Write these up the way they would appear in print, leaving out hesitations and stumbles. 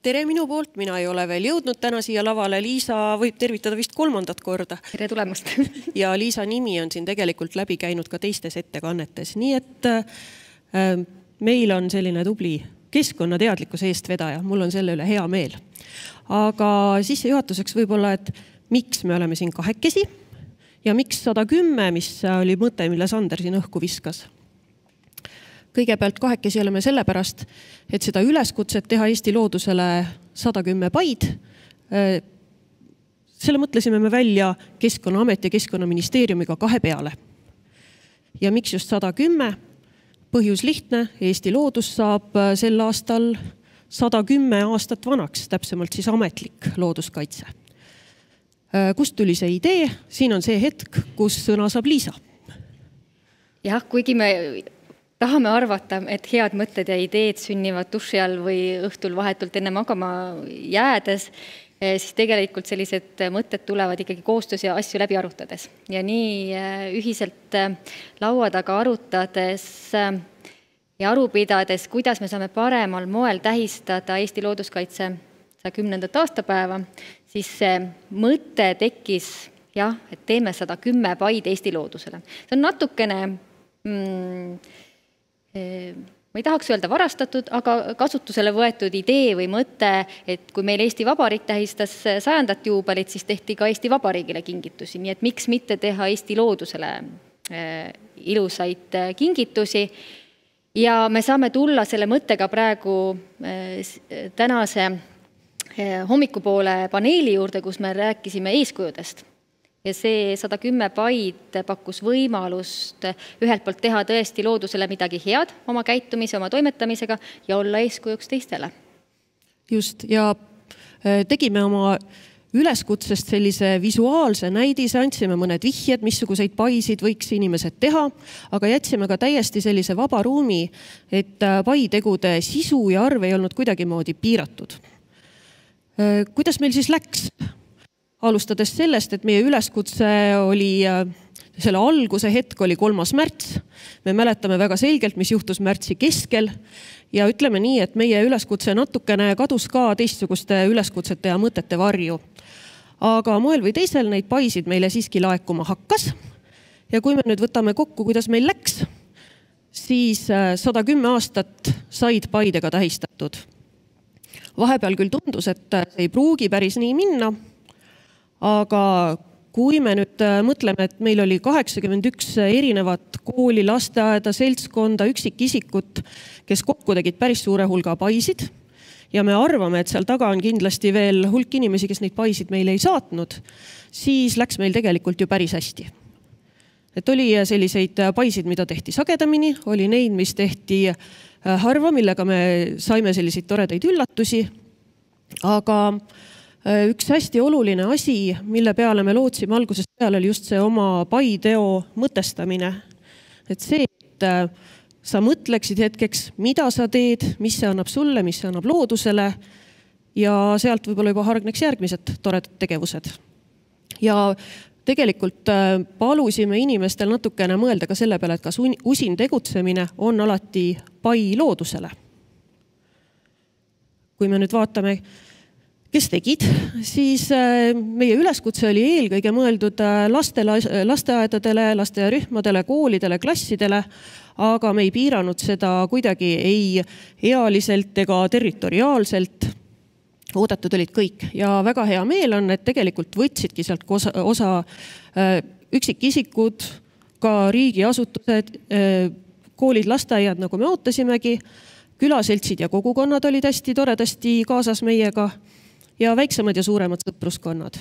tere minu poolt, mina ei ole veel jõudnud täna siia lavale. Liisa võib tervitada vist 3. korda. Tere tulemast. Ja Liisa nimi on siin tegelikult läbi käinud ka teistes ettekannetes. Nii et meil on selline tubli keskkonnateadlikkuse eestvedaja. Mul on selle üle hea meel. Aga sissejuhatuseks võib-olla, et miks me oleme siin kahekesi ja miks 110, mis oli mõte, mille Sander siin õhku viskas. Kõigepealt kahekesi oleme sellepärast, et seda üleskutset teha Eesti loodusele 110 paid. Selle mõtlesime me välja Keskkonnaameti ja Keskkonnaministeeriumiga 2 peale. Ja miks just 110? Põhjus lihtne, Eesti loodus saab sel aastal 110 aastat vanaks, täpsemalt siis ametlik looduskaitse. Kust tuli see idee? Siin on see hetk, kus sõna saab Liisa. Jah, kuigi me tahame arvata, et head mõtted ja ideed sünnivad duši all või õhtul vahetult enne magama jäädes, siis tegelikult sellised mõtted tulevad ikkagi koostöös ja asju läbi arutades. Ja nii ühiselt laua taga arutades ja aru pidades, kuidas me saame paremal moel tähistada Eesti looduskaitse 110. aastapäeva, siis see mõte tekkis, et teeme 110 paid Eesti loodusele. See on natukene, ma ei tahaks öelda varastatud, aga kasutusele võetud idee või mõte, et kui meil Eesti Vabariik tähistas 100. juubelit, siis tehti ka Eesti Vabariigile kingitusi. Nii et miks mitte teha Eesti loodusele ilusaid kingitusi. Ja me saame tulla selle mõttega praegu tänase hommikupoole paneeli juurde, kus me rääkisime eeskujudest. Ja see 110 paid pakkus võimalust ühelt poolt teha tõesti loodusele midagi head oma käitumise, oma toimetamisega ja olla eeskujuks teistele. Just, ja tegime oma üleskutsest sellise visuaalse näidise, andsime mõned vihjed, missuguseid paisid võiks inimesed teha, aga jätsime ka täiesti sellise vaba ruumi, et paitegude sisu ja arv ei olnud kuidagimoodi piiratud. Kuidas meil siis läks? Alustades sellest, et meie üleskutse oli, selle alguse hetk oli 3. märts. Me mäletame väga selgelt, mis juhtus märtsi keskel ja ütleme nii, et meie üleskutse natukene kadus ka teistsuguste üleskutsete ja mõtete varju. Aga moel või teisel neid paisid meile siiski laekuma hakkas. Ja kui me nüüd võtame kokku, kuidas meil läks, siis 110 aastat said paidega tähistatud. Vahepeal küll tundus, et see ei pruugi päris nii minna, aga kui me nüüd mõtleme, et meil oli 81 erinevat kooli, lasteaeda, seltskonda, üksikisikut, kes kokku tegid päris suure hulga paisid ja me arvame, et seal taga on kindlasti veel hulk inimesi, kes neid paisid meile ei saatnud, siis läks meil tegelikult ju päris hästi. Et oli selliseid paisid, mida tehti sagedamini, oli neid, mis tehti harva, millega me saime selliseid toredaid üllatusi, aga üks hästi oluline asi, mille peale me lootsime algusest peale, oli just see oma paiteo mõtestamine. Et see, et sa mõtleksid hetkeks, mida sa teed, mis see annab sulle, mis see annab loodusele ja sealt võib-olla juba hargneks järgmised toredad tegevused. Ja tegelikult palusime inimestel natukene mõelda ka selle peale, et kas usin tegutsemine on alati pai loodusele. Kui me nüüd vaatame, kes tegid, siis meie üleskutse oli eelkõige mõeldud lasteaedadele, lasteaiarühmadele, koolidele, klassidele, aga me ei piiranud seda kuidagi ei ealiselt ega territoriaalselt. Oodatud olid kõik ja väga hea meel on, et tegelikult võtsidki sealt osa üksikisikud, ka riigiasutused, koolid, lasteaiad, nagu me ootasimegi, külaseltsid ja kogukonnad olid hästi toredasti kaasas meiega ja väiksemad ja suuremad sõpruskonnad.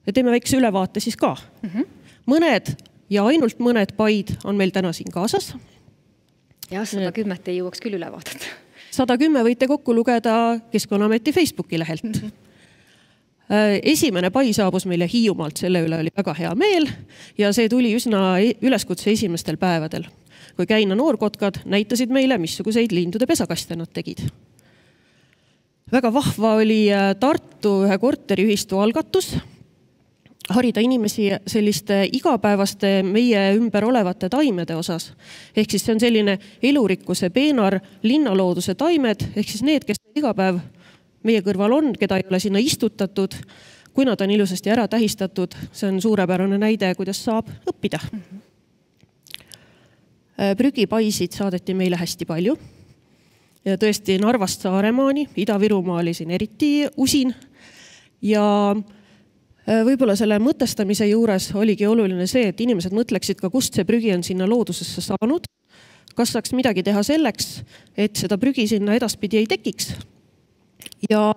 Ja teeme väikse ülevaate siis ka. Mõned ja ainult mõned paid on meil täna siin kaasas. Ja 110 ei jõuaks küll üle vaadata. 110 võite kokku lugeda Keskkonnaameti Facebooki lehelt. Esimene pai saabus meile Hiiumaalt, selle üle oli väga hea meel ja see tuli üsna üleskutse esimestel päevadel. Kui Käina noorkotkad näitasid meile, missuguseid lindude pesakaste nad tegid. Väga vahva oli Tartu ühe korteriühistu algatus harida inimesi selliste igapäevaste meie ümber olevate taimede osas. Ehk siis see on selline elurikkuse peenar linnalooduse taimed, ehk siis need, kes iga päev meie kõrval on, keda ei ole sinna istutatud, kui nad on ilusasti ära tähistatud, see on suurepärane näide, kuidas saab õppida. Prügipaisid saadeti meile hästi palju. Ja tõesti Narvast Saaremaani, Ida-Virumaa oli siin eriti usin. Ja võib-olla selle mõtestamise juures oligi oluline see, et inimesed mõtleksid ka, kust see prügi on sinna loodusesse saanud. Kas saaks midagi teha selleks, et seda prügi sinna edaspidi ei tekiks? Ja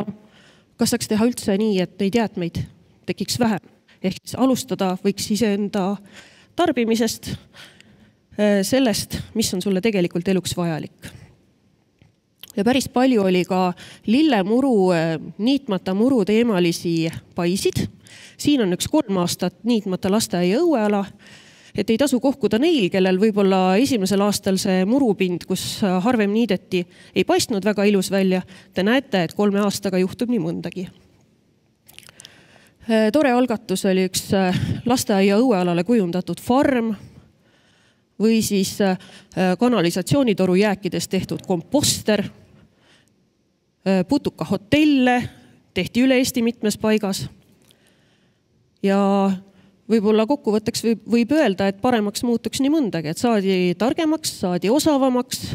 kas saaks teha üldse nii, et neid jäätmeid tekiks vähem? Ehk siis alustada võiks iseenda tarbimisest, sellest, mis on sulle tegelikult eluks vajalik. Ja päris palju oli ka lillemuru, niitmata muru teemalisi paisid. Siin on üks 3 aastat niitmata lasteaia õueala, et ei tasu kohkuda neil, kellel võib-olla esimesel aastal see murupind, kus harvem niideti, ei paistnud väga ilus välja. Te näete, et 3 aastaga juhtub nii mõndagi. Tore algatus oli üks lasteaia õuealale kujundatud farm või siis kanalisatsioonitoru jääkides tehtud komposter, putuka hotelle tehti üle Eesti mitmes paigas. Ja võib-olla kokkuvõtteks võib öelda, et paremaks muutuks nii mõndagi, et saadi targemaks, saadi osavamaks,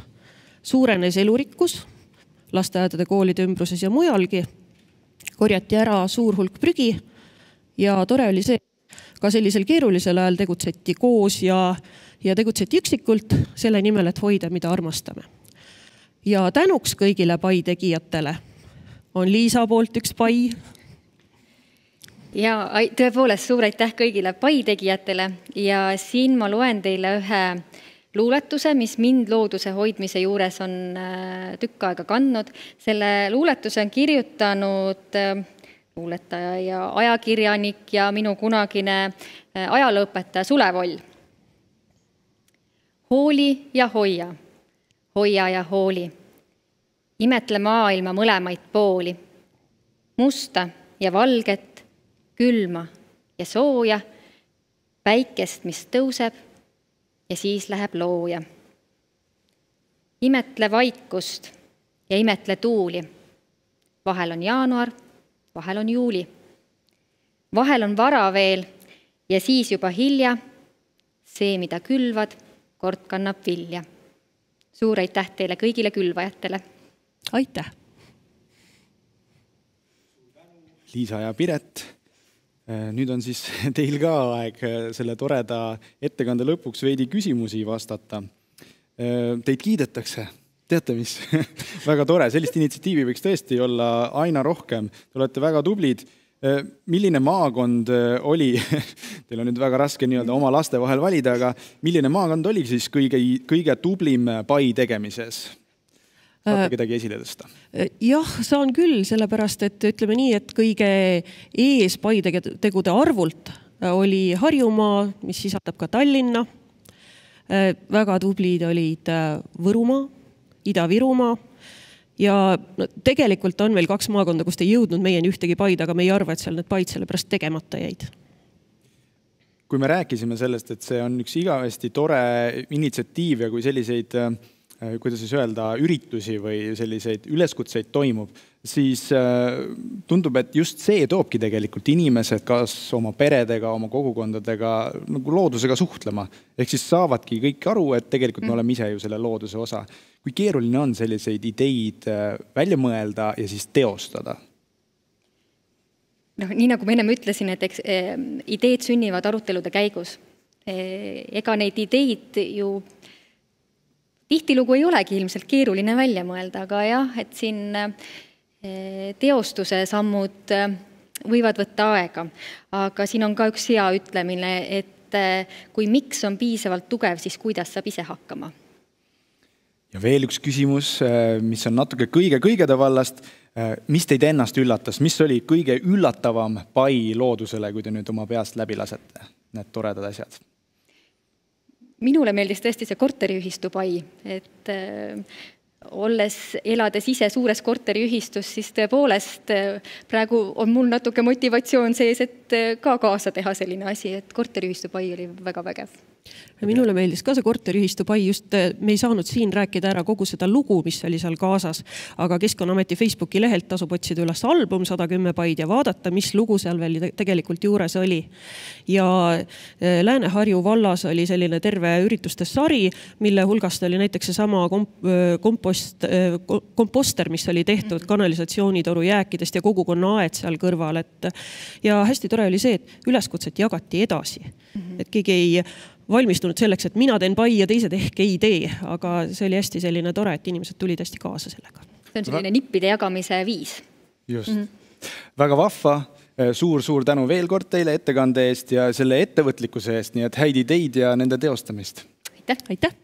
suurenes elurikkus lasteaedade, koolide ümbruses ja mujalgi, korjati ära suur hulk prügi ja tore oli see, ka sellisel keerulisel ajal tegutseti koos ja tegutseti üksikult selle nimel, et hoida, mida armastame. Ja tänuks kõigile pai tegijatele on Liisa poolt üks pai. Ja tõepoolest suur aitäh kõigile pai tegijatele ja siin ma loen teile ühe luuletuse, mis mind looduse hoidmise juures on tükk aega kandnud. Selle luuletuse on kirjutanud luuletaja ja ajakirjanik ja minu kunagine ajalooõpetaja Sule Voll. Hooli ja hoia, hoia ja hooli. Imetle maailma mõlemaid pooli. Musta ja valget, külma ja sooja, päikest, mis tõuseb ja siis läheb looja. Imetle vaikust ja imetle tuuli. Vahel on jaanuar, vahel on juuli. Vahel on vara veel ja siis juba hilja. See, mida külvad, kord kannab vilja. Suur aitäh teile kõigile külvajatele. Aitäh! Liisa ja Piret. Nüüd on siis teil ka aeg selle toreda ettekande lõpuks veidi küsimusi vastata. Teid kiidetakse. Teate mis? Väga tore. Sellist initsiatiivi võiks tõesti olla aina rohkem. Te olete väga tublid. Milline maakond oli, teil on nüüd väga raske oma laste vahel valida, aga milline maakond oli siis kõige tublim pai tegemises? Saate kedagi esile tõsta? Jah, saan küll, sellepärast, et ütleme nii, et kõige ees paitegude arvult oli Harjumaa, mis sisaldab ka Tallinna. Väga tublid olid Võrumaa, Ida-Virumaa ja tegelikult on veel 2 maakonda, kust ei jõudnud meieni ühtegi paid, aga me ei arva, et seal need paid sellepärast tegemata jäid. Kui me rääkisime sellest, et see on üks igavesti tore initsiatiiv ja kui selliseid kuidas siis öelda, üritusi või selliseid üleskutseid toimub, siis tundub, et just see toobki tegelikult inimesed kas oma peredega, oma kogukondadega nagu loodusega suhtlema. Ehk siis saavadki kõik aru, et tegelikult me oleme ise ju selle looduse osa. Kui keeruline on selliseid ideid välja mõelda ja siis teostada? Nii nagu ma ennem ütlesin, et ideed sünnivad arutelude käigus. Ega neid ideid ju tihtilugu ei olegi ilmselt keeruline välja mõelda, aga jah, et siin teostuse sammud võivad võtta aega. Aga siin on ka üks hea ütlemine, et kui miks on piisavalt tugev, siis kuidas saab ise hakkama. Ja veel üks küsimus, mis on natuke kõige vallast. Mis teid ennast üllatas? Mis oli kõige üllatavam pai loodusele, kui te nüüd oma peast läbi lasete? Need toredad asjad. Minule meeldis tõesti see korteriühistu pai, et elades ise suures korteriühistus, siis tõepoolest praegu on mul natuke motivatsioon sees, et ka kaasa teha selline asi, et korteriühistu pai oli väga vägev. Minule meeldis ka see korteriühistu pai, just me ei saanud siin rääkida ära kogu seda lugu, mis oli seal kaasas, aga Keskkonnaameti Facebooki lehelt tasub otsida üles album 110 paid ja vaadata, mis lugu seal veel tegelikult juures oli. Ja Lääne-Harju vallas oli selline terve ürituste sari, mille hulgast oli näiteks see sama komposter, mis oli tehtud kanalisatsioonitoru jääkidest ja kogukonna aed seal kõrval. Ja hästi tore oli see, et üleskutset jagati edasi. Et keegi ei valmistunud selleks, et mina teen pai ja teised ehk ei tee, aga see oli hästi selline tore, et inimesed tulid hästi kaasa sellega. See on selline nippide jagamise viis. Just. Väga vahva, suur tänu veel kord teile ettekande eest ja selle ettevõtlikkuse eest, nii et häid ideid ja nende teostamist. Aitäh! Aitäh!